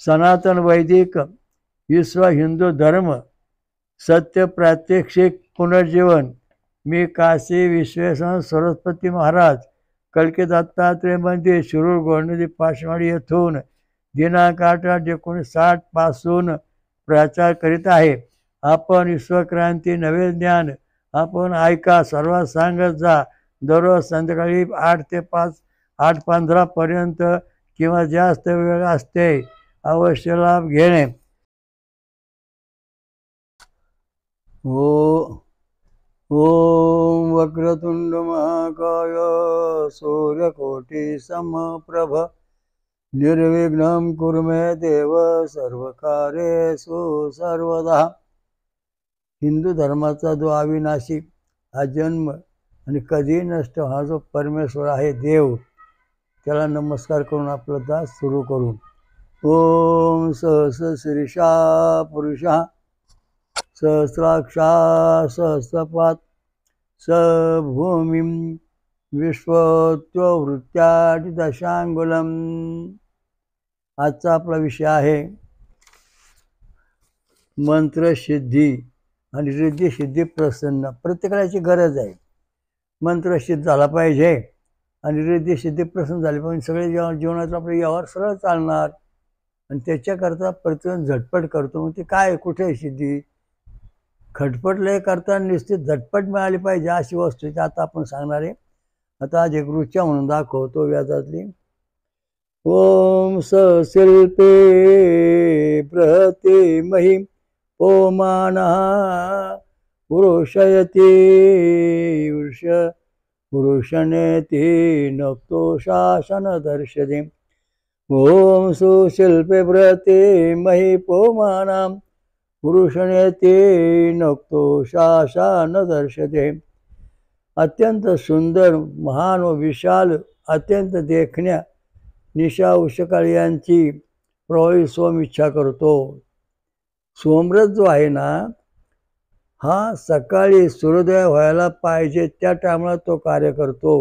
सनातन वैदिक विश्व हिंदू धर्म सत्य प्रात्यक्षिक पुनर्जीवन। मी काशी विश्वेश्वर सरस्वती महाराज कलकी दत्तात्रय मंदिर शिरूर गोंडदी पाचवाडी येथून दिनांक 8/8/1960 पासून प्रचार करीत आहे। आपण विश्वक्रांती नवे ज्ञान आपण ऐका, सर्वात सांगत जा। दररोज संध्याकाळी 8 ते 5 8:15 पर्यंत किंवा जास्त वेळ असते। अवश्य लाभ घेणे। ओम वक्रतुंड महाकाय सूर्यकोटि समप्रभ निर्विघ्नं कुरु मे देव सर्वकार्येषु सर्वदा। हिंदू धर्माचा जो अविनाशी हा जन्म आणि कधी नष्ट हा जो परमेश्वर आहे देव, त्याला नमस्कार करून आपलं दास सुरू करू। ओम सहस्रशीर्षा पुरुषः सहस्राक्षा सहस्रपात स भूमिं विश्वत्ववृत्त्यादि दशांगुलम। आजचा आपला विषय आहे मंत्रसिद्धी आणि रिद्धी सिद्धी प्रसन्न। प्रत्येकाची गरज आहे, मंत्रसिद्ध झाला पाहिजे आणि रिद्धी सिद्धी प्रसन्न झाली पाहिजे। सगळे जीवनात आपले व्यवहार सरळ चालणार आणि त्याच्याकरता प्रत्येक झटपट करतो। मग ते काय कुठे सिद्धी खटपटले करताना निश्चित झटपट मिळाली पाहिजे अशी वस्तू आहे। आता आपण सांगणार आहे। आता आज एक रुचा म्हणून दाखवतो व्याजातली। ओम सशिल्पे बृहती महिम ओमानः पुरुषयति पुरुषनेति नक्तो शासन दर्शते। ओम सुशिल्पे बृहती मही पोमानां पुरुषनेति नक्तो शासन दर्शते। अत्यंत सुंदर महान व विशाल अत्यंत देखण्या निशा उषकाळी यांची प्रवाही सोम इच्छा करतो। सोमरस जो आहे ना, हा सकाळी सूर्योदय व्हायला पाहिजे त्या टायमाला तो कार्य करतो।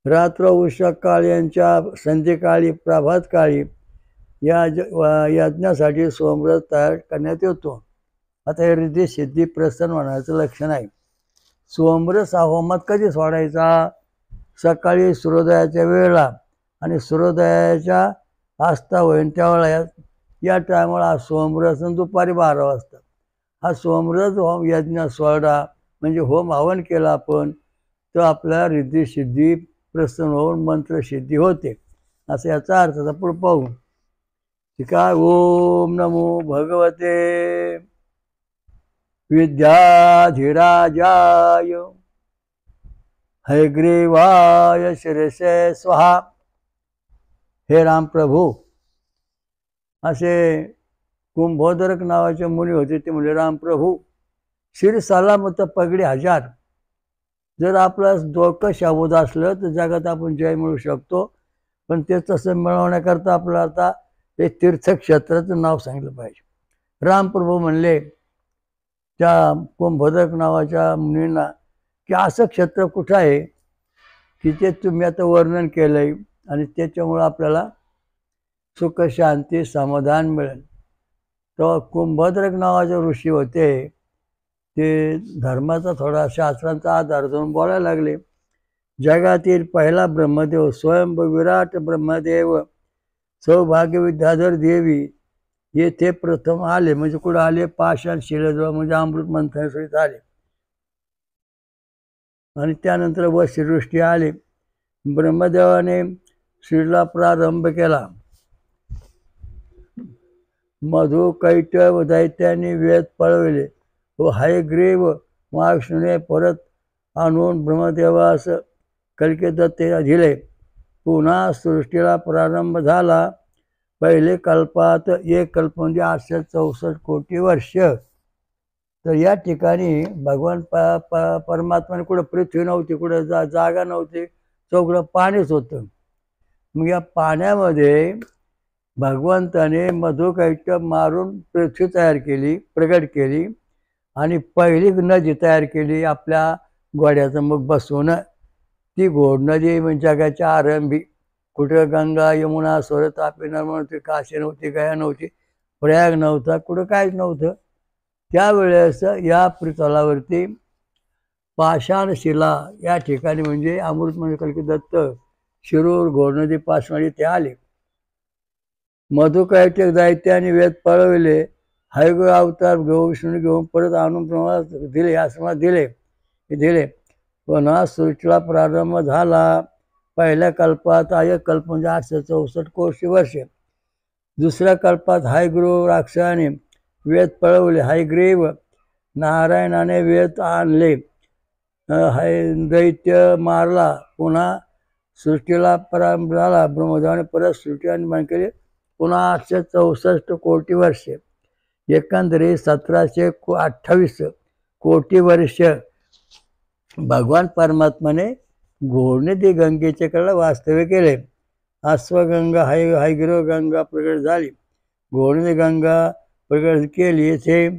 रात्र उषकाळ यांच्या संध्याकाळी प्रभात काळी या यज्ञासाठी सोमरस तयार करण्यात येतो। आता हे रिद्धी सिद्धी प्रसन्न होण्याचं लक्षण आहे। सोमरस हा होमात कधी सोडायचा? सकाळी सूर्योदयाच्या वेळेला आणि सूर्योदयाच्या आस्था होईल त्यावेळेला या टायमाला सोमरस दुपारी 12 वाजता हा सोमरस होम यज्ञ सोडा म्हणजे होम हवन केला आपण तर आपल्या रिद्धी सिद्धी प्रसन्न होऊन मंत्रसिद्धी होते असं याचा अर्थ। आता पुढे पाहू काय। ओम नमो भगवते विद्याधिराजाय हयग्रीवाय शिरसे स्वाहा। हे राम प्रभू, असे कुंभोदरक नावाचे मुनी होते। ते म्हणजे राम प्रभू शिरसाला मत पगडी हजार। जर आपलं डोकं शाबूत असलं तर जगात आपण जय मिळू शकतो, पण ते तसं मिळवण्याकरता आपलं आता हे तीर्थक्षेत्राचं नाव सांगितलं पाहिजे। रामप्रभू म्हणले त्या कुंभोदरक नावाच्या मुनींना की असं क्षेत्र कुठं आहे की ते तुम्ही आता वर्णन केलंय आणि त्याच्यामुळं आपल्याला सुख शांती समाधान मिळेल। तेव्हा कुंभोदरक नावाचे ऋषी होते, ते धर्माचा थोडा शास्त्रांचा आधार धरून बोलायला लागले। जगातील पहिला ब्रह्मदेव स्वयंभू विराट ब्रह्मदेव सौभाग्य विद्याधर देवी येथे प्रथम आले। म्हणजे कुठं आले? पाषाण शिलेजवळ, म्हणजे अमृत मंथनासहित आले। आणि त्यानंतर वशिष्ठी आले। ब्रह्मदेवाने श्रीला प्रारंभ केला। मधु कैटव दैत्याने वेद पळविले व हयग्रीव महाविष्णूने परत आणून ब्रह्मदेवास कलकी दत्ते दिले। पुन्हा सृष्टीला प्रारंभ झाला। पहिले कल्पात एक कल्प म्हणजे 864 कोटी वर्ष। तर या ठिकाणी भगवान परमात्माने कुठं पृथ्वी नव्हती, कुठं जागा नव्हती, चौकडं पाणीच होतं। मग या पाण्यामध्ये भगवंताने मधुकैटभ मारून पृथ्वी तयार केली, प्रगट केली आणि पहिली नदी तयार केली आपल्या घोड्याचं मुख बसवून। ती घोड नदी म्हणजे जगाच्या आरंभी कुठं गंगा यमुना स्वरत तापी नर्मदा नव्हती, काशी नव्हती, गया नव्हती, प्रयाग नव्हता, कुठं काहीच नव्हतं. त्यावेळेस या तलावरती पाषाण शिला या ठिकाणी म्हणजे अमृतमणी कल्की दत्त शिरूर घोडनदी पासवाडी ते आले. मधुकैटक दैत्याने वेद पळविले, हयग्र अवतार विष्णू घेऊन परत आणून दिले, आश्रमात दिले. पुन्हा सृष्टीला प्रारंभ झाला. पहिल्या कल्पात कल्प म्हणजे 864 कोटी वर्षे. दुसऱ्या कल्पात हयग्रीव राक्षसाने वेद पळवले. हयग्रीव नारायणाने वेद आणले, दैत्य मारला. पुन्हा सृष्टीला प्रारंभ झाला. ब्रह्मदेवाने परत सृष्टी निर्माण केली. पुन्हा 864 कोटी वर्षे. एकंदरीत 1728 कोटी वर्ष भगवान परमात्माने घोडनदी गंगेच्या कडे वास्तव्य केले. अश्वगंगा हयग्रीव गंगा प्रगट झाली. घोडनदी गंगा प्रगट केली. येथे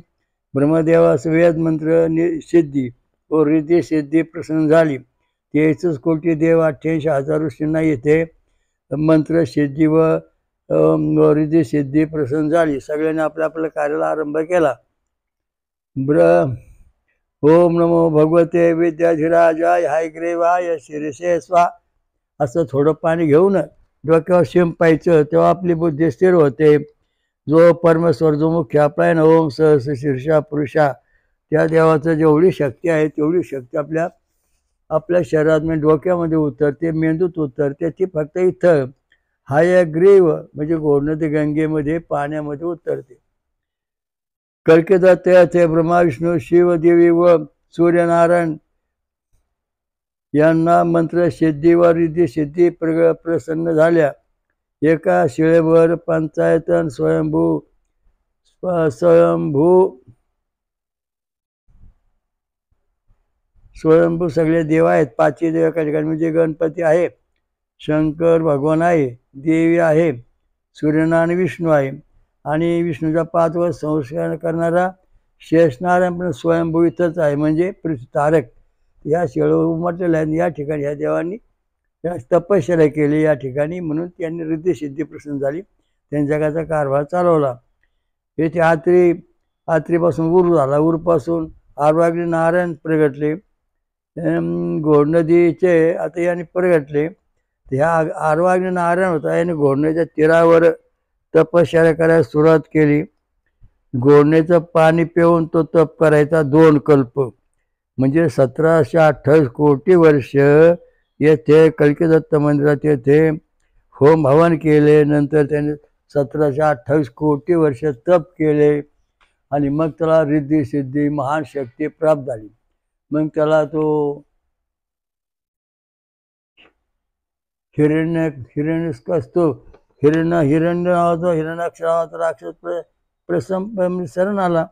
ब्रह्मदेवास वेद मंत्र सिद्धी व रिद्धी सिद्धी प्रसन्न झाली. 33 कोटी देव 88,000 ऋषींना येथे मंत्र सिद्धी व रिद्धी सिद्धी प्रसन्न झाली. सगळ्यांनी आपल्या आपल्या कार्याला आरंभ केला. ओम नमो भगवते विद्याधिराजाय हयग्रीवाय शिरसे स्वा. असं थोडं पाणी घेऊन डोक्यावर शिंपायचं, तेव्हा आपली बुद्धी स्थिर होते. जो परमेश्वर जो मुख्य आपला आहे ना, ओम सहस शीर्षा पुरुषा, त्या देवाचं जेवढी शक्ती आहे तेवढी शक्ती आपल्या शरीरात म्हणजे डोक्यामध्ये उतरते, मेंदूत उतरते. ती फक्त इथं हयग्रीव म्हणजे घोडनदी गंगेमध्ये पाण्यामध्ये उतरते. कल्की दत्त ते ब्रह्मा विष्णू शिव देवी व सूर्यनारायण यांना मंत्र सिद्धी व रिद्धी सिद्धी प्रसन्न झाल्या. एका शिळेवर पंचायतन स्वयंभू सगळे देव आहेत. 5 देव एका ठिकाणी म्हणजे गणपती आहे, शंकर भगवान आहे, देवी आहे, सूर्यनारायण विष्णू आहे आणि विष्णूचा 5 वर संस्कार करणारा शेषनारायण पण स्वयंभू इथंच आहे म्हणजे तारक. या शिळेवर उमटलेल्या आहेत. या ठिकाणी ह्या देवांनी तपश्चर्या केली या ठिकाणी, म्हणून त्यांनी रिद्धी सिद्धी प्रसन्न झाली. त्यांनी जगाचा कारभार चालवला. येथे आत्रीपासून उर झाला. उरपासून आर्वाग्नी नारायण प्रगटले. घोडनदीचे आता याने प्रगटले. ह्या आर्वाग्नी नारायण होता, याने घोडनदीच्या तीरावर तपश्चर्या करायला सुरुवात केली. घोडणीचं पाणी पिऊन तो तप करायचा 2 कल्प म्हणजे 1728 कोटी वर्ष. येथे कल्की दत्त मंदिरात येथे होम हवन केले. नंतर त्याने 1728 कोटी वर्ष तप केले आणि मग त्याला रिद्धी सिद्धी महान शक्ती प्राप्त झाली. मग त्याला तो हिरण्य नावाचा हिरण्याक्ष नावाचा राक्षस शरण आला.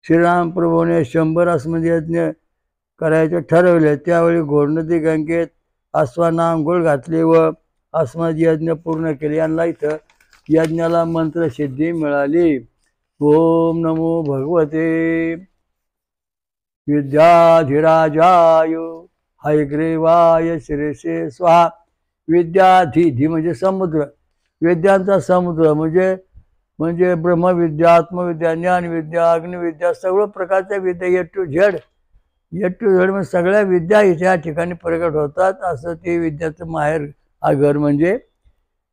श्रीराम प्रभूने 100 आसमदी यज्ञ करायचे ठरवले. त्यावेळी घोडनदी गंगेत अश्वांना आंघोळ घातली व आसमदी यज्ञ पूर्ण केले. यांना इथं यज्ञाला मंत्र सिद्धी मिळाली. ओम नमो भगवते विद्याधिराजाय हयग्रीवाय शिरसे स्वाहा. विद्याधी म्हणजे समुद्र, वेद्यांचा समुद्र म्हणजे ब्रह्मविद्या, आत्मविद्या, ज्ञानविद्या, अग्निविद्या, सर्व प्रकारच्या विद्या ए टू झेड म्हणजे सगळ्या विद्या या ठिकाणी प्रगट होतात. असं ते विद्याचं माहेर घर म्हणजे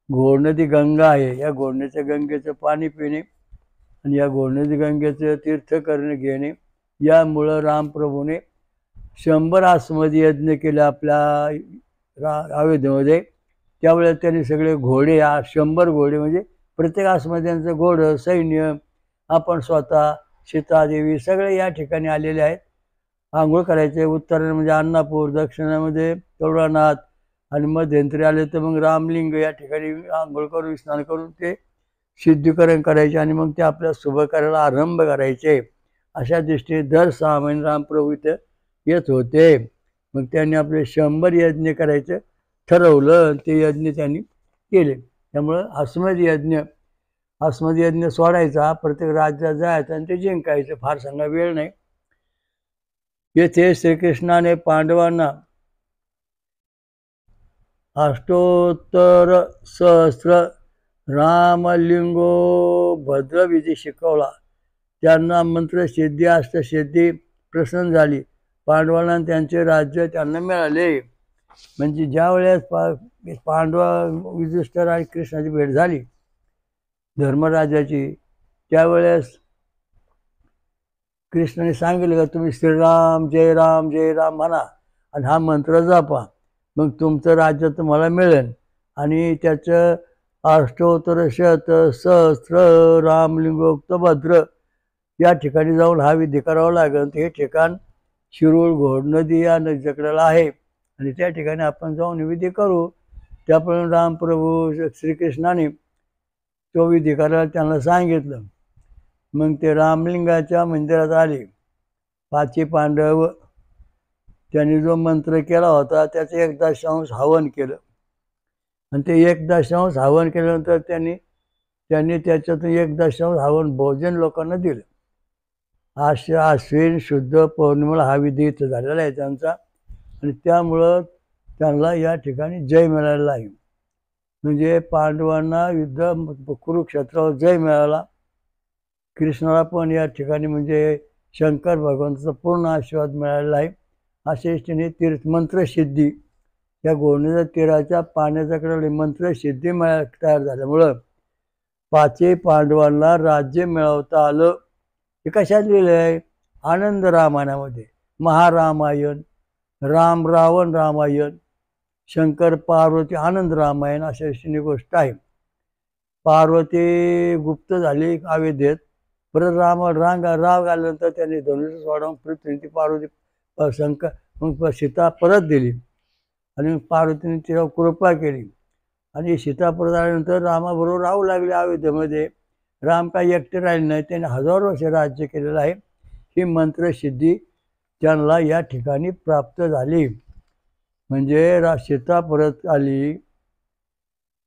घोडनदी गंगा आहे. या घोडनदीच्या गंगेचं पाणी पिणे आणि या घोडनदी गंगेचं तीर्थ करणे घेणे, यामुळं रामप्रभूने 100 आसमदी यज्ञ केले आपल्या अयोध्येमध्ये. त्यावेळेस त्यांनी सगळे घोडे 100 घोडे म्हणजे प्रत्येक आसमद्यांचं घोडं सैन्य, आपण स्वतः, सीतादेवी सगळे या ठिकाणी आलेले आहेत. आंघोळ करायचे. उत्तरायण म्हणजे अन्नापूर, दक्षिणामध्ये तोरणानाथ आणि मध्यंतरी आले तर मग रामलिंग या ठिकाणी आंघोळ करून स्नान करून ते सिद्धीकरण करायचे आणि मग ते आपल्या शुभ कार्याला आरंभ करायचे. अशा दृष्टीने दर 6 महिने रामप्रभू इथं येत होते. मग त्यांनी आपले 100 यज्ञ करायचं ठरवलं. ते यज्ञ त्यांनी केले. त्यामुळं आसमदी यज्ञ सोडायचा, प्रत्येक राज्यात जायचं आणि ते जिंकायचं. फार सांगा वेळ नाही. येथे श्रीकृष्णाने पांडवांना अष्टोत्तर सहस्र रामलिंगो भद्रविधी शिकवला. त्यांना मंत्रसिद्धी अष्टसिद्धी प्रसन्न झाली. पांडवांना त्यांचे राज्य त्यांना मिळाले. म्हणजे ज्या वेळेस पांडव युधिष्ठिर आणि कृष्णाची भेट झाली धर्मराजाची, त्यावेळेस कृष्णाने सांगितलं का तुम्ही श्रीराम जय राम जय राम म्हणा आणि हा मंत्र जपा, मग तुमचं राज्य तुम्हाला मिळेल. आणि त्याचं अष्टोत्तर शत सहस्र रामलिंगोक्त भद्र या ठिकाणी जाऊन हा विधी करावा लागेल. हे ठिकाण शिरूर घोड नदी या नदीच्याकडेला आहे आणि त्या ठिकाणी आपण जाऊन विधी करू. त्याप्रमाणे रामप्रभू श्रीकृष्णाने तो विधी करायला त्यांना सांगितलं. मग ते रामलिंगाच्या मंदिरात आले. पाची पांडव त्यांनी जो मंत्र केला होता त्याचं 1/10 हवन केलं आणि ते 1/10 हवन केल्यानंतर त्यांनी त्याच्यातून 1/10 हवन भोजन लोकांना दिलं. आश्विन शुद्ध पौर्णिमेला हा विधी इथं झालेला आहे त्यांचा आणि त्यामुळं त्यांना या ठिकाणी जय मिळालेला आहे. म्हणजे पांडवांना युद्ध कुरुक्षेत्रावर जय मिळाला. कृष्णाला पण या ठिकाणी म्हणजे शंकर भगवंताचा पूर्ण आशीर्वाद मिळालेला आहे. अशेषने मंत्रसिद्धी या घोडणीच्या तीराच्या पाण्याच्याकडे मंत्रसिद्धी तयार झाल्यामुळं पाचही पांडवांना राज्य मिळवता आलं. हे कशात लिहिलं आहे? आनंद रामायणामध्ये. महारामायण, राम रावण रामायण, शंकर पार्वती आनंद रामायण अशा गोष्ट आहे. पार्वती गुप्त झाली अयोध्येत. परत राग आल्यानंतर त्यांनी धनुष्य सोडवून पृथ्वी ती पार्वती शंकर मग सीता परत दिली आणि पार्वतीने तिला कृपा केली आणि सीता परत आल्यानंतर रामाबरोबर राहू लागले अयोध्येमध्ये. राम काही एकटे राहिले नाही, त्याने 1000 वर्ष राज्य केलेलं आहे. ही मंत्रसिद्धी त्यांना या ठिकाणी प्राप्त झाली. म्हणजे सीता परत आली.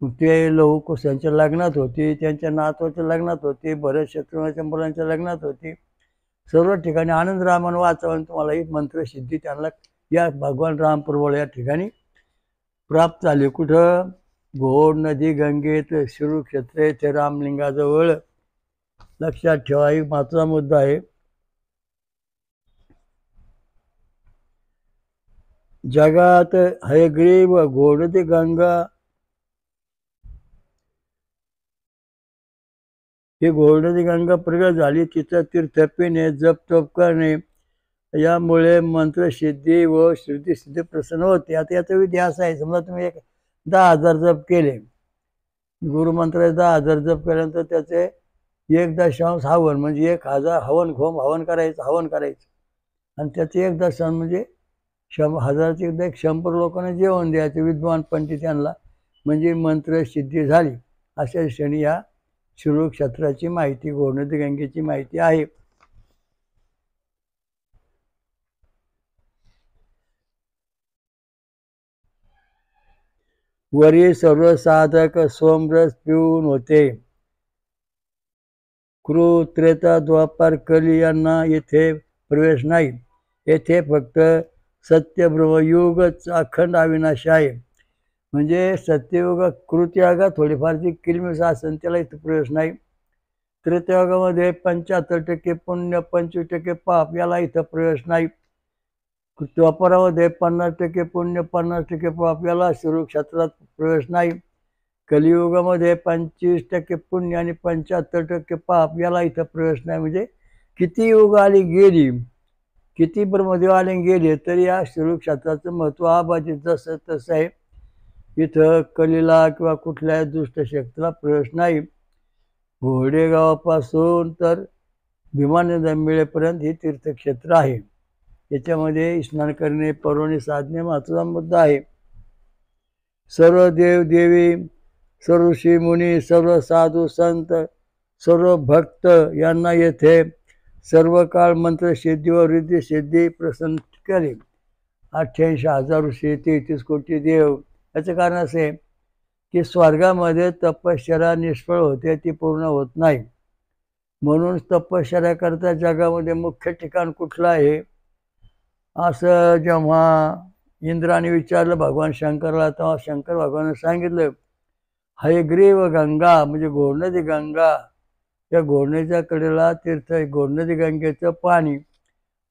ते लवकुशांच्या लग्नात होती, त्यांच्या नातवाच्या लग्नात होती, भरत शत्रुघ्नाच्या मुलांच्या लग्नात होती. सर्व ठिकाणी आनंद रामानं वाचावून तुम्हाला ही मंत्रसिद्धी त्यांना या भगवान रामप्रभूला या ठिकाणी प्राप्त झाली. कुठं? घोड नदी गंगेत शिरूर क्षेत्र येथे रामलिंगाजवळ. लक्षात ठेवा, ही महत्त्वाचा मुद्दा आहे. जगात हयग्रीव घोडती गंगा ही घोडती गंगा प्रगट झाली. तिचं तीर्थ पिणे जप तप करणे यामुळे मंत्रसिद्धी व श्रुतिसिद्धी प्रसन्न होते. आता याचा विधी असा आहे, समजा तुम्ही 10,000 जप केले, गुरुमंत्राचे 10,000 जप केल्यानंतर त्याचे 1/10 हवन म्हणजे 1000 हवन करायचं आणि त्याचे 1/10 म्हणजे 1000चे 100 लोकांना जेवण द्यायचं विद्वान पंडित यांना, म्हणजे मंत्रसिद्धी झाली. अशा क्षणी या शिरूर क्षेत्राची माहिती, घोडनदी गंगेची माहिती आहे. वरील सर्व साधक सोमरस पिऊन होते. कृ त्रेता द्वापार कली यांना येथे प्रवेश नाही. येथे फक्त सत्यब्रह्मयुगच अखंड अविनाशी आहे. म्हणजे सत्ययुग कृत्यागा थोडीफार जी किलमिस असेल त्याला इथं प्रवेश नाही. त्रेतायुगामध्ये 75% पुण्य 25% पाप याला इथं प्रवेश नाही. द्वापारामध्ये 50% पुण्य 50% पाप याला शिरूर क्षेत्रात प्रवेश नाही. कलियुगामध्ये 25% पुण्य आणि 75% पाप याला इथं प्रवेश नाही. म्हणजे किती युग आली गेली, किती ब्रह्मदेव आले गेले तरी या शिरूर क्षेत्राचं महत्त्व आबाधित जसं तसं आहे. इथं कलीला किंवा कुठल्याही दुष्ट शक्तीला प्रवेश नाही. घोडेगावापासून तर भीमानंद मिळेपर्यंत हे तीर्थक्षेत्र आहे. याच्यामध्ये स्नान करणे, पर्वणी साधणे महत्त्वाचा मुद्दा आहे. सर्व देव देवी, सर्व ऋषी मुनी, सर्व साधू संत, सर्व भक्त यांना येथे सर्व काळ मंत्रसिद्धी व रिद्धिसिद्धी प्रसन्न केली. 88,000 ऋषी, 33 कोटी देव. याचं कारण असे की स्वर्गामध्ये तपश्चर्या निष्फळ होते, ती पूर्ण होत नाही. म्हणून तपश्चर्या करता जगामध्ये मुख्य ठिकाण कुठलं आहे असं जेव्हा इंद्राने विचारलं भगवान शंकरला, तेव्हा शंकर भगवानाने सांगितलं, हयग्रीव गंगा म्हणजे घोरनदी गंगा, त्या घोरनेच्या कडेला तीर्थ आहे, घोरनदी गंगेचं पाणी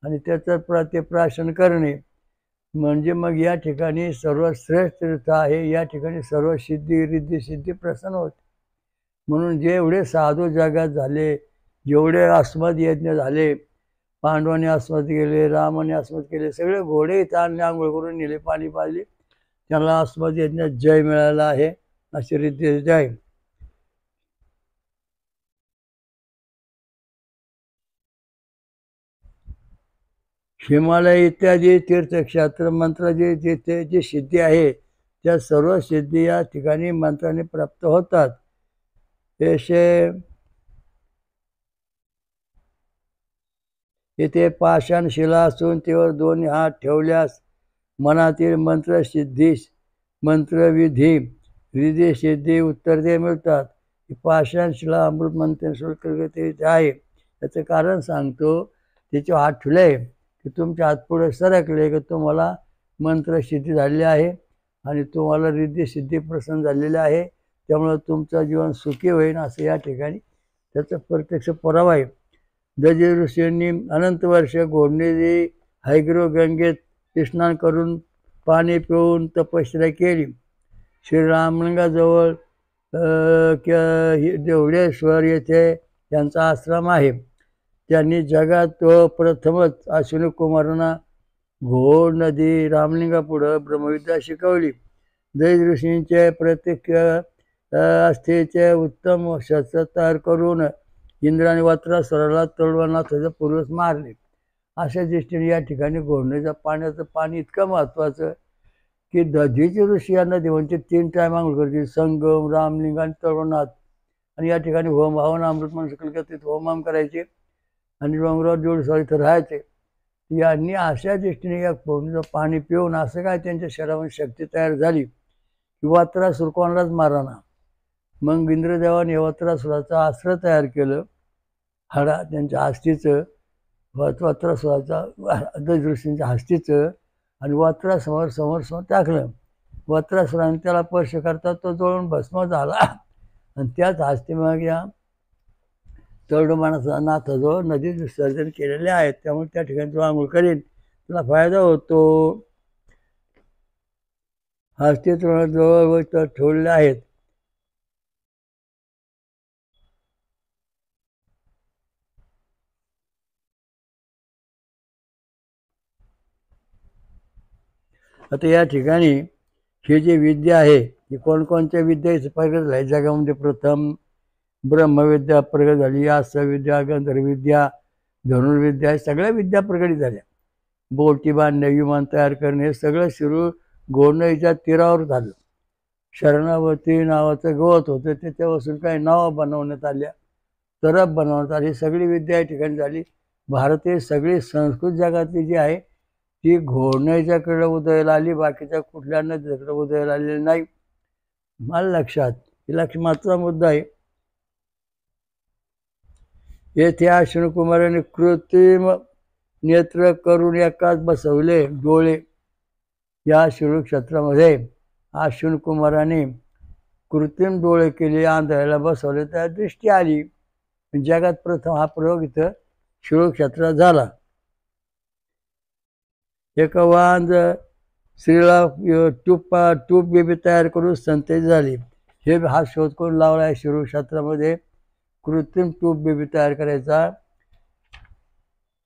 आणि त्याचं ते प्राशन करणे म्हणजे मग या ठिकाणी सर्वश्रेष्ठ तीर्थ आहे. या ठिकाणी सर्व सिद्धी रिद्धी सिद्धी प्रसन्न होते. म्हणून जेवढे साधू जगात झाले, जेवढे अस्मद यज्ञ झाले, पांडवांनी अस्मद केले, रामाने अस्मद केले, सगळे घोडे इथं आणले, आंघोळ करून नेले, पाणी पाजले, त्याला अस्मद यज्ञात जय मिळाला आहे, अशी रीती जय. हिमालय इत्यादी तीर्थक्षेत्र मंत्र जिथे जी सिद्धी आहे त्या सर्व सिद्धी या ठिकाणी मंत्राने प्राप्त होतात. इथे पाषाण शिला असून त्यावर दोन्ही हात ठेवल्यास मनातील मंत्रसिद्धीस मंत्रविधी रिधी सिद्धी उत्तरे मिळतात. पाषाण शिला अमृत मंत्र शुल्क आहे. याचं कारण सांगतो. त्याचे हात ठुले की तुमचे हात पुढे सरकले की तुम्हाला मंत्रसिद्धी झालेली आहे आणि तुम्हाला रिद्धी सिद्धी प्रसन्न झालेली आहे. त्यामुळं तुमचं जीवन सुखी होईल असं या ठिकाणी त्याचा प्रत्यक्ष पुरावा आहे. दजी ऋषींनी अनंत वर्ष घोरनेदी हयग्रीव गंगेत स्नान करून पाणी पिऊन तपश्चर्या केली. श्रीरामलिंगाजवळ देवळेश्वर येथे त्यांचा आश्रम आहे. त्यांनी जगात प्रथमच अश्विनी कुमारांना घोड नदी रामलिंगापुढं ब्रह्मविद्या शिकवली. दैज ऋषींचे प्रत्येक अस्थेचे उत्तम शस्त्र तयार करून इंद्राने वत्रासुराला तळवनाथाचा पूर्वज मारले. अशा दृष्टीने या ठिकाणी घोरण्याच्या पाण्याचं पाणी इतकं महत्त्वाचं की दधीचे ऋषी यांना देवांचे 3 टाइम आंघोळ करतील, संगम, रामलिंग आणि तळवनाथ. आणि या ठिकाणी होम हवन अमृत मन सकल करते, होमाम करायचे आणि डोंगरावर दिवसावर इथं राहायचे. यांनी अशा दृष्टीने या घोरण्याचं पाणी पिऊन असं काय त्यांच्या शरीरामध्ये शक्ती तयार झाली की वत्रासुर कोणालाच माराना. मग इंद्रदेवाने वत्रासुराचं अस्त्र तयार केलं, हाडा त्यांच्या हस्तीचं, वत्रासुराचा ऋषींच्या हस्तीचं, आणि वत्रासमोर समोर टाकलं. वत्रासुराने त्याला स्पर्श करतात तो जळून भस्म झाला आणि त्याच हस्ती मग या तळडोमानाचा नाथाजवळ नदीत विसर्जन केलेले आहेत. त्यामुळे त्या ठिकाणी तो आंघोळ करीन त्याला फायदा होतो. हस्ती जवळ ठेवलेले आहेत. आता या ठिकाणी ही जी विद्या आहे ही कोणकोणत्या विद्येची प्रगत झाली जगामध्ये. प्रथम ब्रह्मविद्या प्रगत झाली, आसविद्या, गंधर्वविद्या, धनुर्विद्या, हे सगळ्या विद्या प्रगट झाल्या. बोटी बांधणे, विमान तयार करणे, हे सगळं सुरू घोरनदीच्या तीरावर झालं. शरणावती नावाचं गवत होतं त्याच्यापासून काही नावं बनवण्यात आल्या, तरफ बनवण्यात आली. सगळी विद्या या ठिकाणी झाली. भारतीय सगळी संस्कृत जगातली जी आहे ती घोरनदीच्याकडे उदयाला आली, बाकीच्या कुठल्या नदीकडे उदयाला आलेली नाही. मला लक्षात महत्त्वाचा मुद्दा आहे. येथे अश्विनी कुमाराने कृत्रिम नेत्र करून एकाच बसवले डोळे. या शिवक्षेत्रामध्ये अश्विनी कुमाराने कृत्रिम डोळे केले, आंधळ्याला बसवले, त्या दृष्टी आली. जगात प्रथम हा प्रयोग इथं शिवक्षेत्रात झाला. एका वांज स्त्रीला ट्यूब बेबी तयार करून संतती झाली. हे हा शोध करून लावला आहे शिवक्षेत्रामध्ये. कृत्रिम ट्यूब बेबी तयार करायचा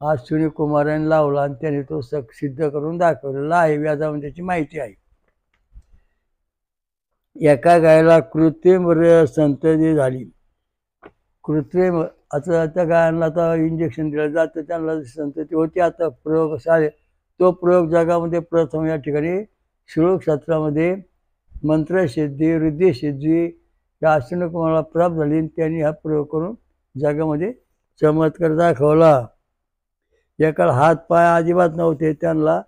अश्विनी कुमाराने लावला आणि त्याने तो सिद्ध करून दाखवलेला आहे. व्याजामध्ये त्याची माहिती आहे. एका गायला कृत्रिम संतती झाली. कृत्रिम आता त्या गायांना आता इंजेक्शन दिलं जातं, त्यांना संतती होती. आता प्रयोग शाळे तो प्रयोग जगामध्ये प्रथम या ठिकाणी शिवक्षेत्रामध्ये मंत्रसिद्धी रिद्धिसिद्धी या अश्विनी कुमाराला प्राप्त झाली. त्यांनी हा प्रयोग करून जगामध्ये चमत्कार दाखवला. एकाला हात पाय अजिबात नव्हते, त्यांना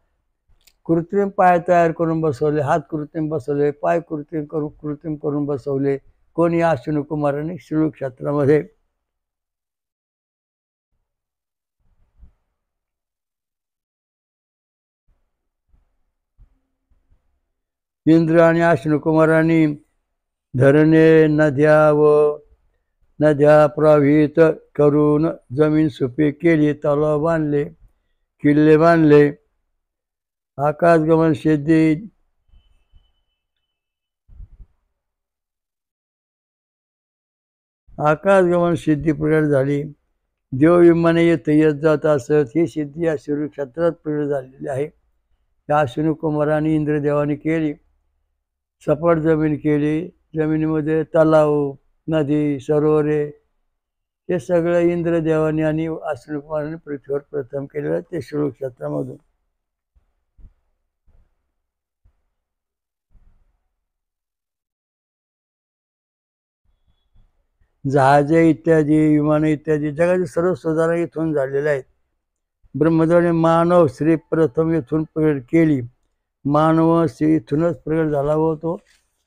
कृत्रिम पाय तयार करून बसवले, हात कृत्रिम बसवले, पाय कृत्रिम करून बसवले. कोणी अश्विनी कुमाराने शिवक्षेत्रामध्ये. इंद्र आणि अश्विनीकुमारांनी धरणे नद्या प्रवाहित करून जमीन सुपीक केली, तलाव बांधले, किल्ले बांधले. आकाशगमन सिद्धी प्रगट झाली. देवविमाने येत जात असत. ही सिद्धी या क्षेत्रात प्रगट झालेली आहे. या अश्विनी कुमारांनी इंद्रदेवाने केली. सपाट जमीन केली. जमिनीमध्ये तलाव, नदी, सरोवरे हे सगळं इंद्रदेवाने आणि अश्विनी कुमारांनी पृथ्वीवर प्रथम केलेलं ते क्षेत्रामधून. जहाजे इत्यादी, विमानं इत्यादी जगाचे सर्व सुधारणा इथून झालेल्या आहेत. ब्रह्मदेवाने मानव स्त्री प्रथम इथून प्रगट केली. मानव स्त्री इथूनच प्रगट झाला व तो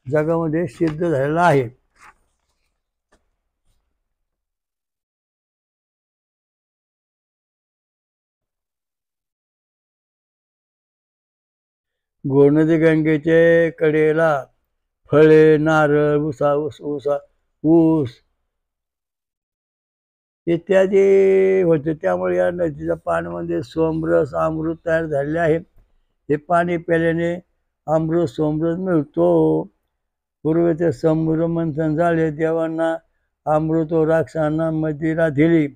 जगामध्ये सिद्ध झालेला आहे. गोनदी गंगेचे कडेला फळे, नारळ, ऊस इत्यादी होते. त्यामुळे या नदीच्या पाण्यामध्ये सोमरस, अमृत तयार झालेले आहे. हे पाणी प्याल्याने अमृत सोमरस मिळतो. पूर्वी ते समुद्र मंथन झाले. देवांना अमृत व राक्षसांना मदिरा दिली.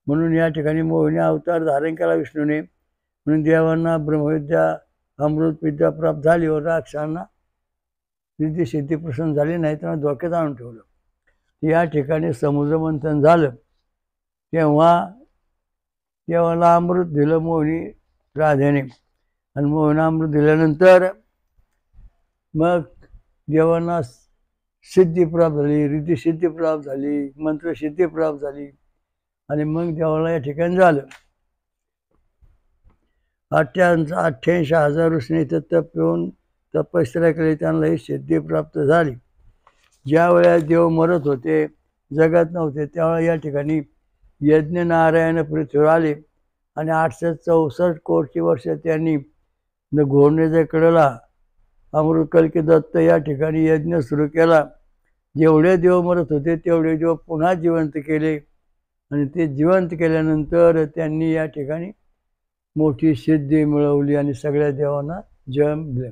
म्हणून या ठिकाणी मोहिनी अवतार धारण केला विष्णूने. म्हणून देवांना ब्रह्मविद्या, अमृत विद्या प्राप्त झाली व राक्षसांना रिद्धी सिद्धी प्रसन्न झाली नाही, त्यांना धोक्यात आणून ठेवलं. या ठिकाणी समुद्र मंथन झालं तेव्हा देवाला अमृत दिलं मोहिनी राधेने. आणि मोहिना अमृत दिल्यानंतर मग देवांना सिद्धी प्राप्त झाली, रिद्धी सिद्धी प्राप्त झाली, मंत्रसिद्धी प्राप्त झाली. आणि मग देवाला या ठिकाणी झालं. 88,000 ऋषींनी इथं तप येऊन तपश्चर्या केली, त्यांना ही सिद्धी प्राप्त झाली. ज्या वेळेला देव मरत होते, जगात नव्हते, त्यावेळेला या ठिकाणी यज्ञ नारायण पृथ्वीवर आले आणि 864 कोटी वर्ष त्यांनी घोरण्याच्या कडेला अमृत कल्की दत्त या ठिकाणी यज्ञ सुरू केला. जेवढे देव मरत होते तेवढे देव पुन्हा जिवंत केले. आणि ते जिवंत केल्यानंतर त्यांनी या ठिकाणी मोठी सिद्धी मिळवली आणि सगळ्या देवांना जय दिले.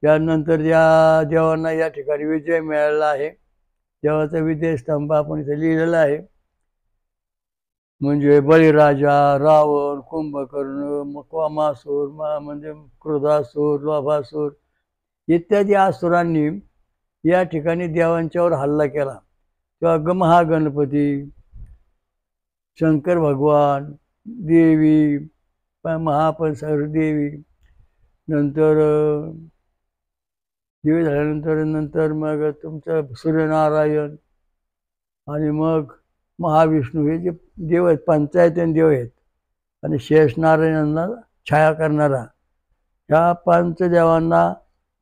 त्यानंतर या देवांना या ठिकाणी विजय मिळालेला आहे. देवाचा विजय स्तंभ आपण इथे लिहिलेला आहे. म्हणजे बळीराजा, रावण, कुंभकर्ण, मक्वामासूर, म्हणजे क्रोधासूर, लोभासूर इत्यादी आसुरांनी या ठिकाणी देवांच्यावर हल्ला केला. तेव्हा महागणपती, शंकर भगवान, देवी, महापंचर देवी, नंतर देवी झाल्यानंतर मग तुमचं सूर्यनारायण आणि मग महाविष्णू हे जे देव आहेत, पंचायतीन देव आहेत. आणि शेषनारायणांना छाया करणारा ह्या पंचदेवांना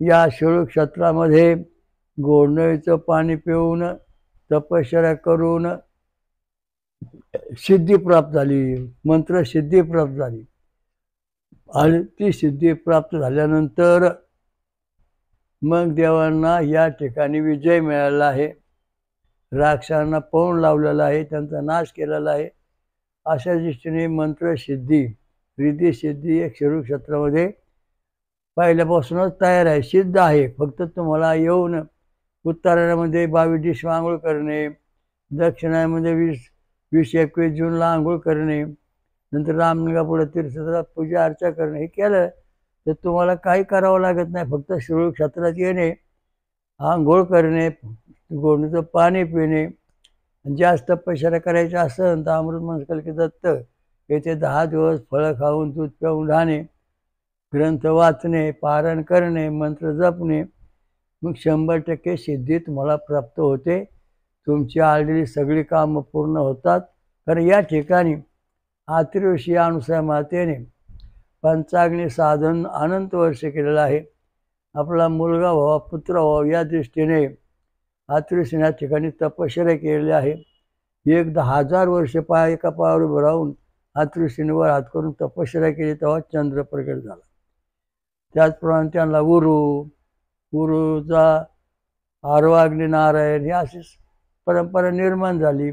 या क्षेत्रामध्ये गोडणीचं पाणी पिऊन तपश्चर्या करून सिद्धी प्राप्त झाली, मंत्र सिद्धी प्राप्त झाली. आणि ती सिद्धी प्राप्त झाल्यानंतर मग देवांना या ठिकाणी विजय मिळाला आहे. राक्षसांना पळून लावलेला आहे, त्यांचा नाश केलेला आहे. अशा दृष्टीने मंत्रसिद्धी, रिद्धी सिद्धी एक क्षेत्रामध्ये पहिल्यापासूनच तयार आहे, सिद्ध आहे. फक्त तुम्हाला येऊन उत्तरायणामध्ये 22 डिसेंबर आंघोळ करणे, दक्षिणामध्ये 20-21 जूनला आंघोळ करणे, नंतर रामलिंगापुढे तीर्थाला पूजा अर्चा करणे, हे केलं तर तुम्हाला काही करावं लागत नाही. फक्त क्षेत्रात येणे, आंघोळ करणे, गोडणीचं पाणी पिणे. जास्त तपश्चर्या करायचं असेल तर अमृत कल्की दत्त येथे 10 दिवस फळं खाऊन दूध पिऊन राहणे, ग्रंथ वाचणे, पारायण करणे, मंत्र जपणे. मग 100% सिद्धी तुम्हाला प्राप्त होते. तुमची आलेली सगळी कामं पूर्ण होतात. कारण या ठिकाणी अतिऋषी अनुसूया मातेने पंचाग्नी साधन अनंत वर्ष केलेलं आहे. आपला मुलगा व्हावा, पुत्र व्हावा या दृष्टीने अतिऋषीने या ठिकाणी तपश्चर्या केलेली आहे. 10,000 वर्ष एका पायावर उभं राहून अतिऋषीने वर हात करून तपश्चर्या केली, तेव्हा चंद्र प्रगट झाला. त्याचप्रमाणे त्यांना उरू, गुरुचा आर्वाग्नी नारायण ही अशी परंपरा निर्माण झाली.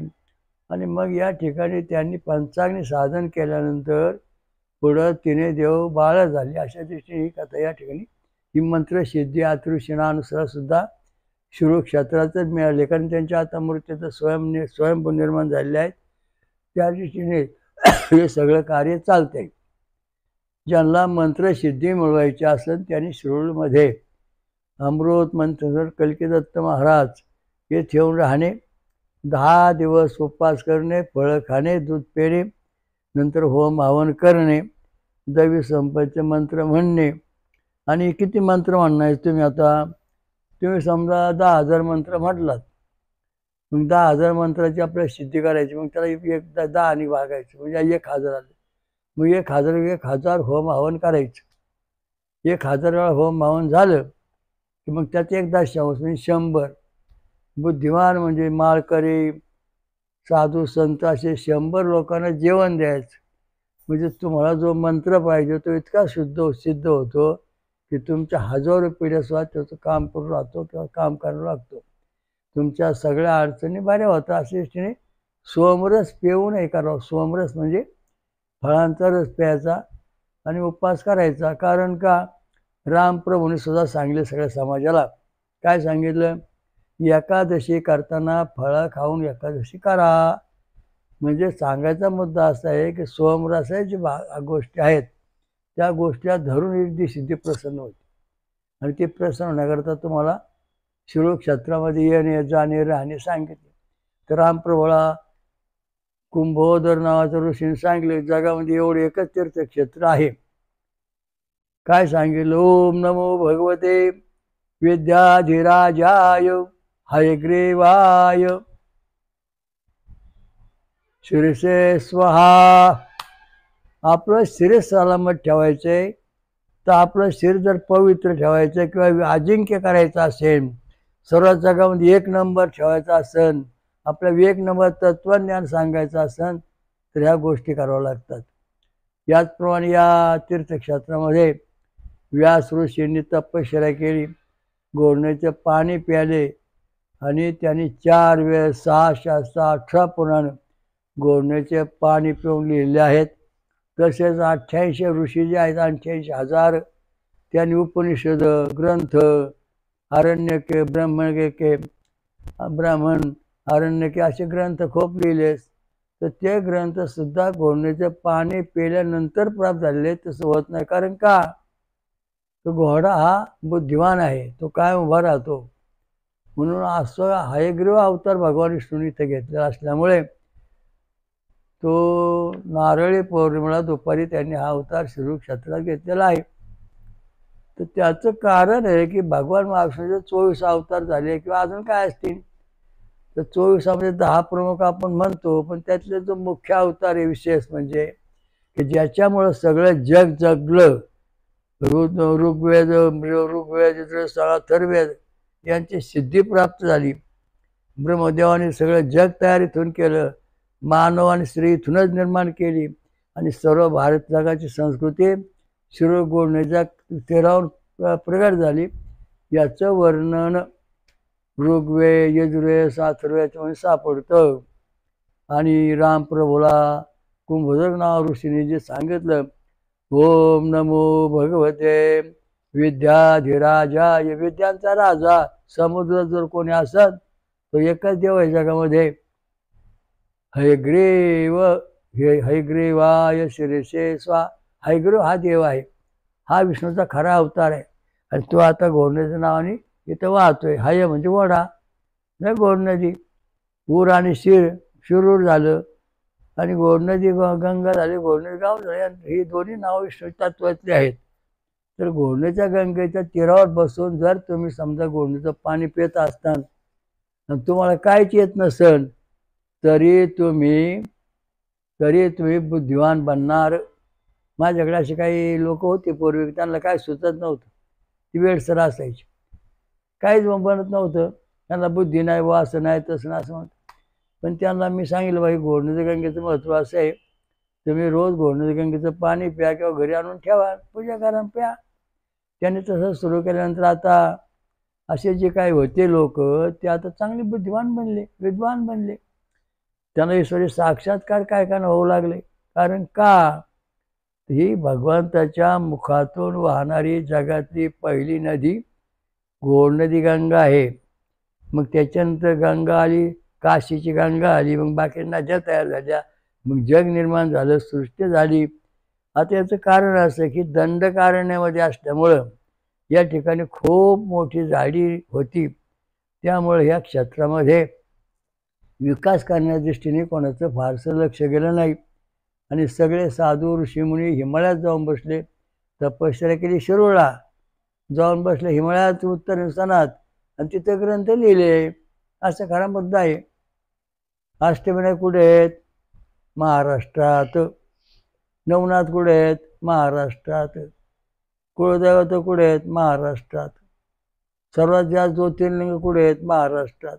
आणि मग या ठिकाणी त्यांनी पंचाग्नी साधन केल्यानंतर पुढं तिने देव बाळ झाली. अशा दृष्टीने ही कथा या ठिकाणी ही मंत्रसिद्धी अतृषणानुसार सुद्धा शिरूर क्षेत्रातच मिळाले, कारण त्यांच्या आता मूर्तीचं स्वयंभू निर्माण झालेले आहेत. त्या दृष्टीने हे सगळं कार्य चालतंय. ज्यांना मंत्रसिद्धी मिळवायची असेल त्यांनी शिरूरमध्ये अमृत मंत्र कल्कीदत्त महाराज हे ठेवून राहणे, 10 दिवस उपवास करणे, फळं खाणे, दूध पिणे, नंतर होम हवन करणे, दैवी संपत्तीचे मंत्र म्हणणे. आणि किती मंत्र म्हणणार तुम्ही? आता तुम्ही समजा 10,000 मंत्र म्हटलात, मग 10,000 मंत्राची आपल्याला सिद्धी करायची, मग त्याला एकदा 10 आणि भागायचं म्हणजे 1,000 आले. मग 1,000 होम हवन करायचं. 1,000 वेळा होम हवन झालं की मग त्याचे 1 दशांश म्हणजे 100. बुद्धिमान म्हणजे माळकरी, साधू, संत असे 100 लोकांना जेवण द्यायचं. म्हणजे तुम्हाला जो मंत्र पाहिजे तो इतका सिद्ध होतो की तुमच्या हजारो पिढ्यासुद्धा त्याचं काम करून राहतो किंवा काम करायला लागतो. तुमच्या सगळ्या अडचणी बऱ्या होतात. अशा दृष्टीने सोमरस पिऊ नये करावं. सोमरस म्हणजे फळांचा रस प्यायचा आणि उपवास करायचा. कारण का? रामप्रभूने सुद्धा सांगितलं सगळ्या समाजाला. काय सांगितलं? एकादशी करताना फळं खाऊन एकादशी करा. म्हणजे सांगायचा मुद्दा असा आहे की सोमरसाची गोष्टी आहेत त्या गोष्टी धरून एक सिद्धी प्रसन्न होती. आणि ती प्रसन्न होण्याकरता तुम्हाला शिरूर क्षेत्रामध्ये येणे, जाणे, राहणे सांगितले. तर रामप्रभूला कुंभोदर नावाचं ऋषीने सांगितले जगामध्ये एवढे एकच तीर्थक्षेत्र आहे. काय सांगितलं? ओम नमो भगवते विद्याधिराजाय हयग्रीवाय शिरसे स्वाहा. आपलं शिर सलामत ठेवायचंय. तर आपलं शिर जर पवित्र ठेवायचं किंवा अजिंक्य करायचं असेल, सर्व जगामध्ये 1 नंबर ठेवायचा असेल, आपल्या 1 नंबर तत्वज्ञान सांगायचं असेल तर ह्या गोष्टी कराव्या लागतात. याचप्रमाणे या तीर्थक्षेत्रामध्ये व्यास ऋषींनी तपश्चर्या केली, गोडण्याचे पाणी प्याले आणि त्यांनी 4 वेळ 6 शास्त्र 18 पुराण गोडण्याचे पाणी पिऊन लिहिले आहेत. तसेच 88 ऋषी जे आहेत, 88,000 त्यांनी उपनिषद ग्रंथ, आरण्यके, ब्राह्मण आरण्यके असे ग्रंथ खूप लिहिले. तर ते ग्रंथसुद्धा घोडण्याचे पाणी पिल्यानंतर प्राप्त झालेले. तसं होत नाही. कारण का? तो घोडा हा बुद्धिमान आहे, तो काय उभा राहतो. म्हणून असं हयग्रीव अवतार भगवान विष्णूने इथे घेतलेला असल्यामुळे तो नारळी पौर्णिमेला दुपारी त्यांनी हा अवतार शिरूर क्षेत्रात घेतलेला आहे. तर त्याचं कारण आहे की भगवान महाविष्णूचे 24 अवतार झाले किंवा अजून काय असतील. तर 24मध्ये 10 प्रमुख आपण म्हणतो, पण त्यातले जो मुख्य अवतार आहे विशेष म्हणजे की ज्याच्यामुळं सगळं जग जगलं. ऋग्वेद, अथर्ववेद यांची सिद्धी प्राप्त झाली. ब्रह्मदेवाने सगळं जग तयार इथून केलं. मानव आणि स्त्री इथूनच निर्माण केली आणि सर्व भारत जगाची संस्कृती शिरूर गोडण्याच्या तीरावर प्रगट झाली. याचं वर्णन ऋग्वेद, यजुर्वेद, अथर्ववेदामध्ये सापडतं. आणि रामप्रभूला कुंभोदर नाव ऋषीने जे सांगितलं, ओम नमो भगवते विद्याधिराजाय, विद्यांचा राजा समुद्र जर कोणी असत तो एकच देव आहे जगामध्ये, हयग्रीवाय शिरसे स्वा. हयग्रीव हा देव आहे, हा विष्णूचा खरा अवतार आहे. आणि तो आता घोडण्याच्या नावाने इथं वाहतोय. हय म्हणजे ओढा, नाही घोड नदी. ऊर आणि शिरूर झालं आणि घोड नदी गंगा झाली, घोडणं गाव झाले. ही दोन्ही नाव विष्णू तत्वातली आहेत. तर घोडण्याच्या गंगेच्या तीरावर बसून जर तुम्ही समजा घोडण्याचं पाणी पित असताना आणि तुम्हाला काहीच येत नसेल तरी तुम्ही बुद्धिवान बनणार. माझ्याकडे असे काही लोक होते पूर्वी, त्यांना काय सुचत नव्हतं. ती वेळसर असायची, काहीच बनत नव्हतं. त्यांना बुद्धी नाही, वा असं नाही तसं नाही असं म्हणतं. पण त्यांना मी सांगितलं, बाई घोडण्याच्या गंगेचं महत्त्व असं आहे, तुम्ही रोज घोडण्याच्या गंगेचं पाणी प्या किंवा घरी आणून ठेवा, पूजा करा, प्या. त्याने तसं सुरू केल्यानंतर आता असे जे काही होते लोक, ते आता चांगले बुद्धिमान बनले, विद्वान बनले. त्यांना ईश्वरी साक्षात्कार काय काय होऊ लागले. कारण का, ही भगवंताच्या मुखातून वाहणारी जगातली पहिली नदी घोड नदी गंगा आहे. मग त्याच्यानंतर गंगा आली, काशीची गंगा आली, मग बाकी नद्या तयार झाल्या, मग जग निर्माण झालं, सृष्टी झाली. आता याचं कारण असं की दंडकारण्यामध्ये असल्यामुळं या ठिकाणी खूप मोठी झाडी होती. त्यामुळे ह्या क्षेत्रामध्ये विकास करण्याच्या दृष्टीने कोणाचं फारसं लक्ष गेलं नाही. आणि सगळे साधू ऋषीमुनी हिमालयात जाऊन बसले, तपश्चर्या केली. शिरोळला जाऊन बसले, हिमालयात उत्तर हिंदुस्थानात, आणि तिथे ग्रंथ लिहिले. असा खरा मुद्दा आहे. अष्टविनायक कुठे आहेत? महाराष्ट्रात. नवनाथ कुठे आहेत? महाराष्ट्रात. कुळदैवत कुठे आहेत? महाराष्ट्रात. सर्वात जास्त ज्योतिर्लिंग कुठे आहेत? महाराष्ट्रात.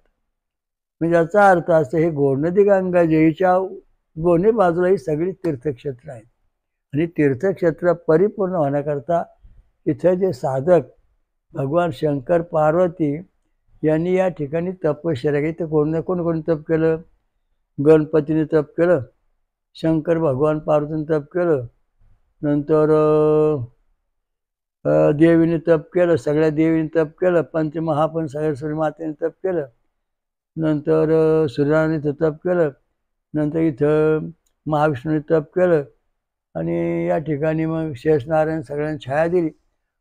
म्हणजे याचा अर्थ असं, हे घोडनदी गंगा जयीच्या दोन्ही बाजूला ही सगळी तीर्थक्षेत्र आहेत. आणि तीर्थक्षेत्र परिपूर्ण होण्याकरता इथे जे साधक भगवान शंकर पार्वती यांनी या ठिकाणी तपश्चर्या केली. तर कोणी तप केलं? गणपतीने तप केलं, शंकर भगवान पार्वतीने तप केलं, नंतर देवीने तप केलं, सगळ्या देवीने तप केलं, पंचमहापण सरस्वती मातेने तप केलं, नंतर सूर्यनारायणाने तप केलं, नंतर इथं महाविष्णूने तप केलं, आणि या ठिकाणी मग शेषनारायण सगळ्यांनी छाया दिली.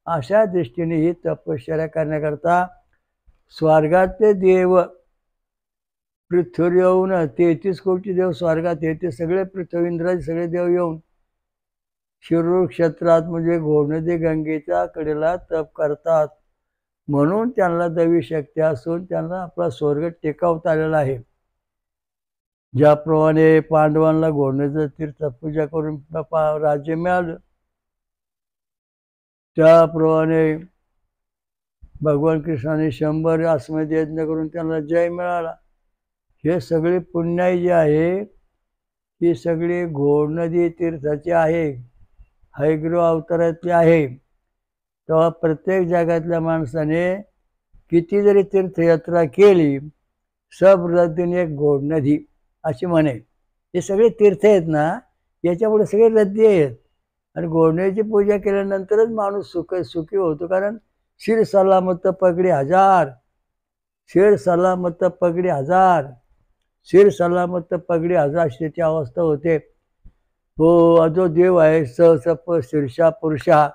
अशा दृष्टीने ही तपश्चर्या करण्याकरता स्वर्गातले देव पृथ्वीवर येऊन 33 कोटी देव स्वर्गात येते, सगळे पृथ्वी इंद्राचे सगळे देव येऊन शिरूर क्षेत्रात म्हणजे घोडनदी गंगेच्या कडेला तप करतात. म्हणून त्यांना दैवी शक्ती असून त्यांना आपला स्वर्ग टेकावता आलेला आहे. ज्याप्रमाणे पांडवांना घोडनदीचं तीर्थ पूजा करून राज्य मिळालं, त्याप्रमाणे भगवान कृष्णाने 100 अश्वमेध यज्ञ करून त्यांना जय मिळाला. हे सगळे पुण्याई जे आहे, ही सगळी घोडनदी तीर्थाची आहे, हयग्रीव अवतारातली आहे. तेव्हा प्रत्येक जगातल्या माणसाने किती जरी तीर्थयात्रा केली, सब रद्दीने एक घोडनदी अशी म्हणे. हे सगळे तीर्थ आहेत ना, याच्यापुढे सगळे रद्दी आहेत. आणि घोडनदीची पूजा केल्यानंतरच माणूस सुखी होतो. कारण शिर सलामत पगडी हजार, शिर सलामत पगडी हजार, शिर सलामत पगडी हजार अशी त्याची अवस्था होते. तो जो देव आहे सप शीर्षा पुरुषा,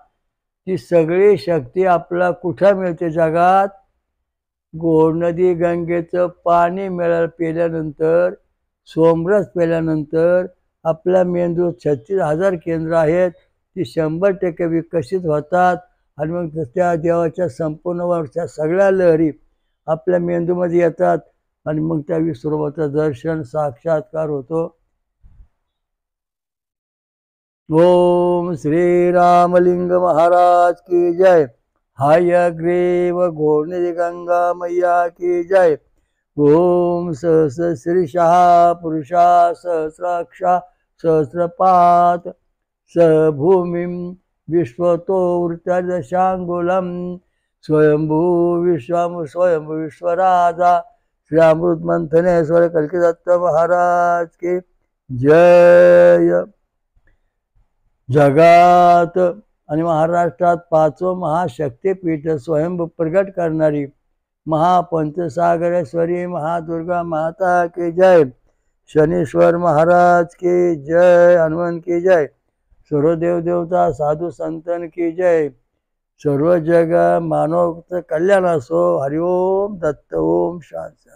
ती सगळी शक्ती आपला कुठं मिळते जगात? घोडनदी गंगेचं पाणी पिल्यानंतर, सोमरस पिल्यानंतर आपल्या मेंदूत 36,000 केंद्र आहेत, ती 100% विकसित होतात. आणि मग त्या देवाच्या संपूर्ण वर्षात सगळ्या लहरी आपल्या मेंदूमध्ये येतात, आणि मग त्या विश्वरूपाचं दर्शन साक्षात्कार होतो. ओम श्री रामलिंग महाराज की जय. हयग्रीव घोडनदी गंगा मैया की जय. ओम सहस्र शीर्षा पुरुषा सहस्राक्षा सहस्रपात सभूमिं विश्वतो वृत्तदशांगुलम स्वयंभू विश्वराजा श्री अमृत मंथनेश्वर कल्किदत्त महाराज की जय. जगात आणि महाराष्ट्रात 5वं महाशक्तिपीठ स्वयंभू प्रगट करणारी महापंचसागरेश्वरी महादुर्गा माता की जय. शनीश्वर महाराज की जय. हनुमान की जय. सर्व देवदेवता साधू संतन की जय. सर्व जग मानवचं कल्याण असो. हरिओम दत्त ओम शांती.